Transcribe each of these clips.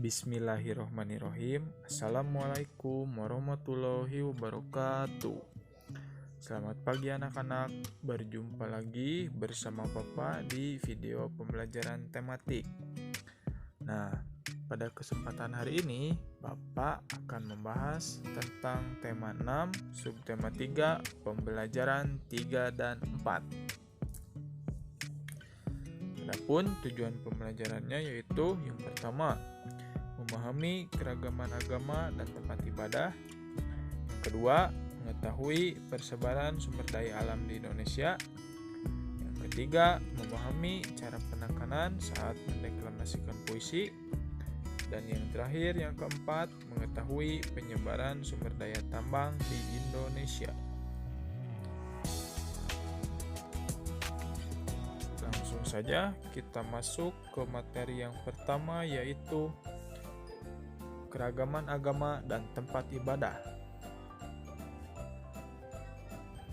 Bismillahirrohmanirrohim. Assalamualaikum warahmatullahi wabarakatuh. Selamat pagi anak-anak. Berjumpa lagi bersama Bapak di video pembelajaran tematik. Nah, pada kesempatan hari ini Bapak akan membahas tentang tema 6, subtema 3, pembelajaran 3 dan 4. Adapun tujuan pembelajarannya yaitu yang pertama, memahami keragaman agama dan tempat ibadah. Yang kedua, mengetahui persebaran sumber daya alam di Indonesia. Yang ketiga, memahami cara penekanan saat mendeklamasikan puisi. Dan yang terakhir, yang keempat, mengetahui penyebaran sumber daya tambang di Indonesia. Langsung saja kita masuk ke materi yang pertama, yaitu keragaman agama dan tempat ibadah.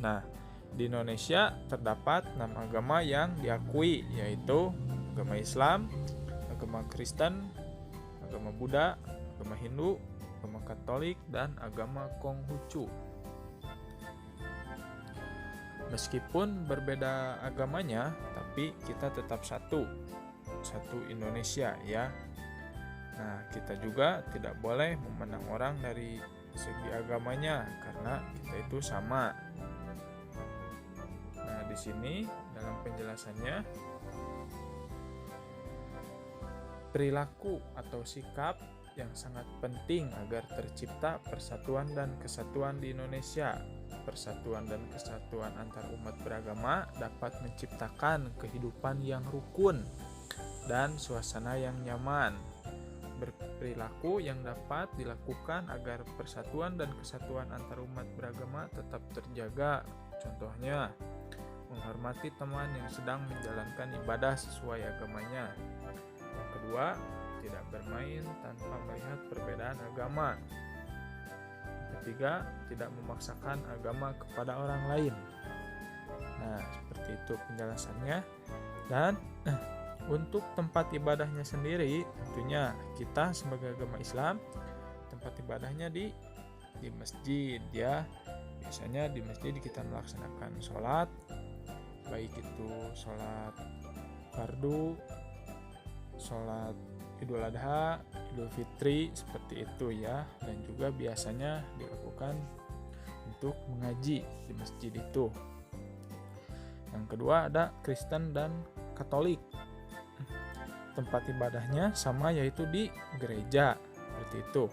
Nah, di Indonesia terdapat 6 agama yang diakui, yaitu agama Islam, agama Kristen, agama Buddha, agama Hindu, agama Katolik, dan agama Konghucu. Meskipun berbeda agamanya, tapi kita tetap satu Indonesia ya. Nah, kita juga tidak boleh memandang orang dari segi agamanya karena kita itu sama. Nah, di sini dalam penjelasannya, perilaku atau sikap yang sangat penting agar tercipta persatuan dan kesatuan di Indonesia. Persatuan dan kesatuan antar umat beragama dapat menciptakan kehidupan yang rukun dan suasana yang nyaman. Berperilaku yang dapat dilakukan agar persatuan dan kesatuan antar umat beragama tetap terjaga. Contohnya, menghormati teman yang sedang menjalankan ibadah sesuai agamanya. Yang kedua, tidak bermain tanpa melihat perbedaan agama. Yang ketiga, tidak memaksakan agama kepada orang lain. Nah, seperti itu penjelasannya. Dan untuk tempat ibadahnya sendiri, tentunya kita sebagai agama Islam, tempat ibadahnya di masjid ya. Biasanya di masjid kita melaksanakan sholat, baik itu sholat fardu, sholat Idul Adha, Idul Fitri, seperti itu ya. Dan juga biasanya dilakukan untuk mengaji di masjid itu. Yang kedua ada Kristen dan Katolik. Tempat ibadahnya sama, yaitu di gereja, seperti itu.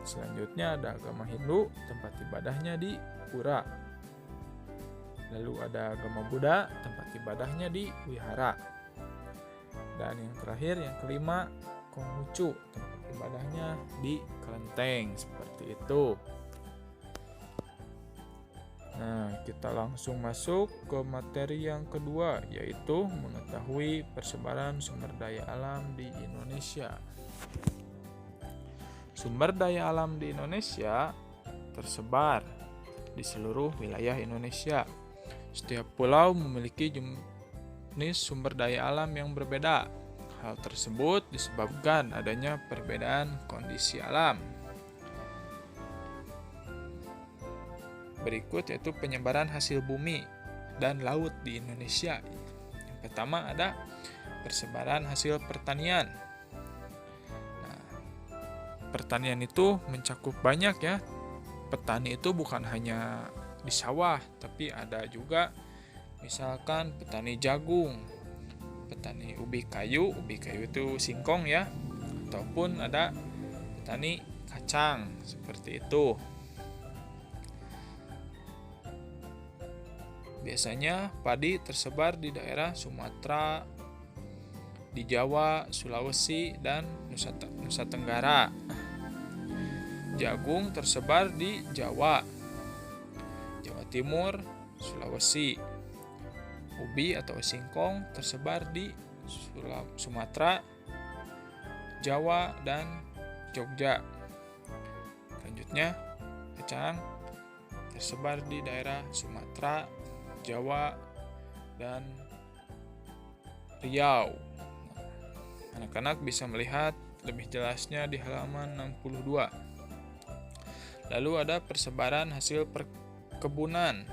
Selanjutnya ada agama Hindu, tempat ibadahnya di pura. Lalu ada agama Buddha, tempat ibadahnya di wihara. Dan yang terakhir, yang kelima, Konghucu, tempat ibadahnya di kelenteng, seperti itu. Nah, kita langsung masuk ke materi yang kedua, yaitu mengetahui persebaran sumber daya alam di Indonesia. Sumber daya alam di Indonesia tersebar di seluruh wilayah Indonesia. Setiap pulau memiliki jenis sumber daya alam yang berbeda. Hal tersebut disebabkan adanya perbedaan kondisi alam. Berikut yaitu penyebaran hasil bumi dan laut di Indonesia. Yang pertama ada persebaran hasil pertanian. Nah, pertanian itu mencakup banyak ya. Petani itu bukan hanya di sawah, tapi ada juga misalkan petani jagung, petani ubi kayu itu singkong ya, ataupun ada petani kacang, seperti itu. Biasanya padi tersebar di daerah Sumatera, di Jawa, Sulawesi, dan Nusa Tenggara. Jagung tersebar di Jawa, Jawa Timur, Sulawesi. Ubi atau singkong tersebar di Sumatera, Jawa, dan Jogja. Selanjutnya, kacang tersebar di daerah Sumatera, Jawa, dan Riau. Anak-anak bisa melihat lebih jelasnya di halaman 62. Lalu ada persebaran hasil perkebunan.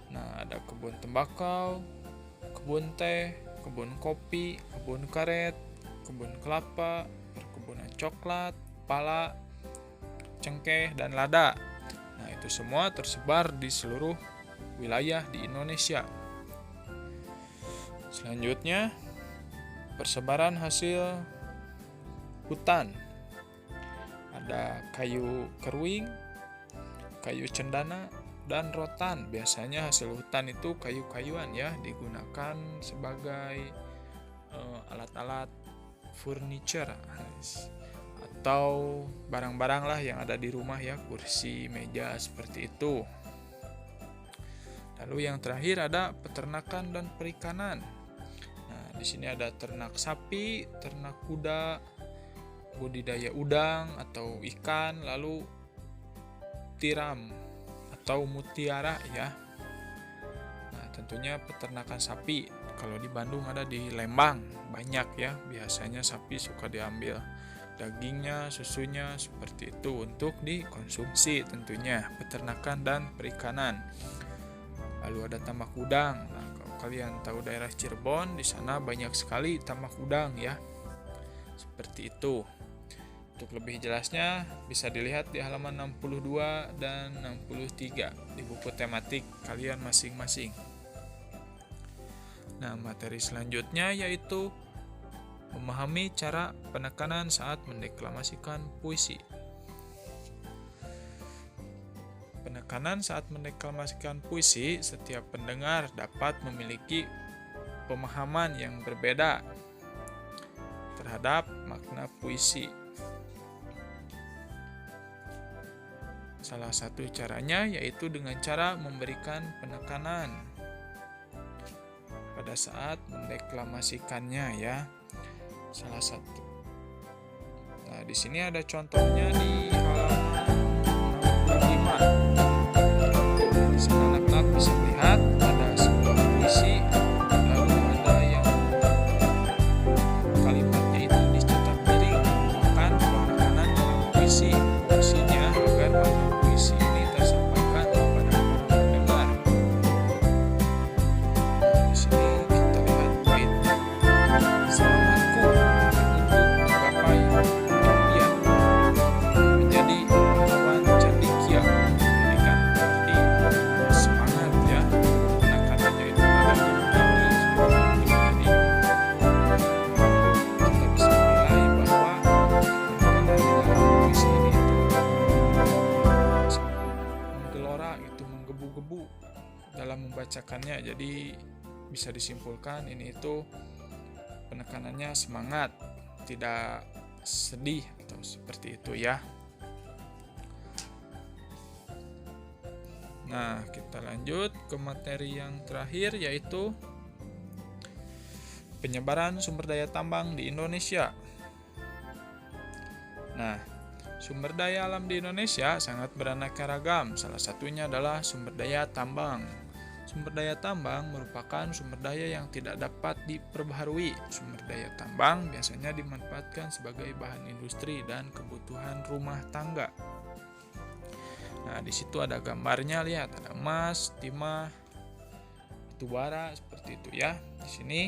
Nah, ada kebun tembakau, kebun teh, kebun kopi, kebun karet, kebun kelapa, perkebunan coklat, pala, cengkeh, dan lada. Nah, itu semua tersebar di seluruh wilayah di Indonesia. Selanjutnya, persebaran hasil hutan. Ada kayu keruing, kayu cendana, dan rotan. Biasanya hasil hutan itu kayu-kayuan ya, digunakan sebagai alat-alat furniture atau barang-barang lah yang ada di rumah ya, kursi, meja, seperti itu. Lalu yang terakhir ada peternakan dan perikanan. Nah, di sini ada ternak sapi, ternak kuda, budidaya udang atau ikan, lalu tiram atau mutiara ya. Nah, tentunya peternakan sapi. Kalau di Bandung ada di Lembang, banyak ya. Biasanya sapi suka diambil dagingnya, susunya, seperti itu untuk dikonsumsi tentunya. Peternakan dan perikanan. Lalu ada tambak udang. Nah, kalau kalian tahu daerah Cirebon, di sana banyak sekali tambak udang ya. Seperti itu. Untuk lebih jelasnya bisa dilihat di halaman 62 dan 63 di buku tematik kalian masing-masing. Nah, materi selanjutnya yaitu memahami cara penekanan saat mendeklamasikan puisi. Penekanan saat mendeklamasikan puisi, setiap pendengar dapat memiliki pemahaman yang berbeda terhadap makna puisi. Salah satu caranya yaitu dengan cara memberikan penekanan pada saat mendeklamasikannya ya. Salah satu. Nah, di sini ada contohnya di halaman 65. Di sana anak-anak bisa melihat ada sebuah puisi, lalu ada yang kalimatnya itu dicetak miring, merupakan penekanan dalam puisi. Fungsinya agar makna puisi ini tersampaikan kepada para pendengar. Di sini kita lihat bait "Selamatku untuk menggapai impian, menjadi pahlawan cendekia." Ini kan berarti semangat ya. Penekanannya itu ada di tinggi seperti itu. Jadi kita bisa menilai bahwa penekanan di dalam puisi ini itu menggelora gitu, menggebu-gebu dalam membacakannya. Jadi bisa disimpulkan ini itu penekanannya semangat, tidak sedih atau seperti itu ya. Nah, kita lanjut ke materi yang terakhir yaitu penyebaran sumber daya tambang di Indonesia. Nah, sumber daya alam di Indonesia sangat beraneka ragam. Salah satunya adalah sumber daya tambang. Sumber daya tambang merupakan sumber daya yang tidak dapat diperbaharui. Sumber daya tambang biasanya dimanfaatkan sebagai bahan industri dan kebutuhan rumah tangga. Nah, di situ ada gambarnya, lihat ada emas, timah, batu bara, seperti itu ya. Di sini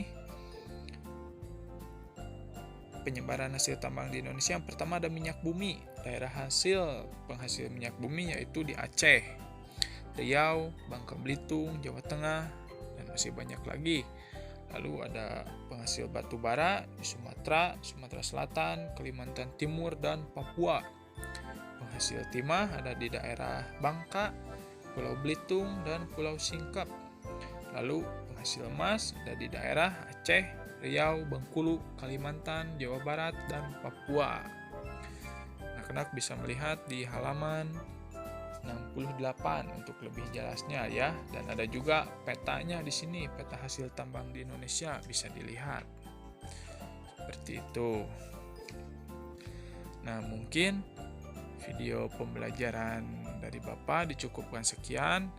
penyebaran hasil tambang di Indonesia, yang pertama ada minyak bumi. Daerah hasil penghasil minyak bumi yaitu di Aceh, Riau, Bangka Belitung, Jawa Tengah, dan masih banyak lagi. Lalu ada penghasil batu bara di Sumatera, Sumatera Selatan, Kalimantan Timur, dan Papua. Penghasil timah ada di daerah Bangka, Pulau Belitung, dan Pulau Singkep. Lalu penghasil emas ada di daerah Aceh, Riau, Bengkulu, Kalimantan, Jawa Barat, dan Papua. Anak-anak bisa melihat di halaman 68 untuk lebih jelasnya ya, dan ada juga petanya di sini, peta hasil tambang di Indonesia bisa dilihat. Seperti itu. Nah, mungkin video pembelajaran dari Bapak dicukupkan sekian.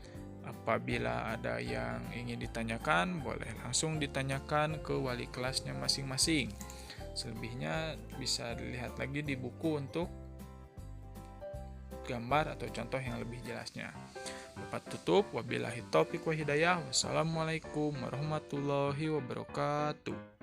Apabila ada yang ingin ditanyakan, boleh langsung ditanyakan ke wali kelasnya masing-masing. Selebihnya bisa dilihat lagi di buku untuk gambar atau contoh yang lebih jelasnya. Dapat tutup, wabillahi taufiq wa hidayah. Wassalamualaikum warahmatullahi wabarakatuh.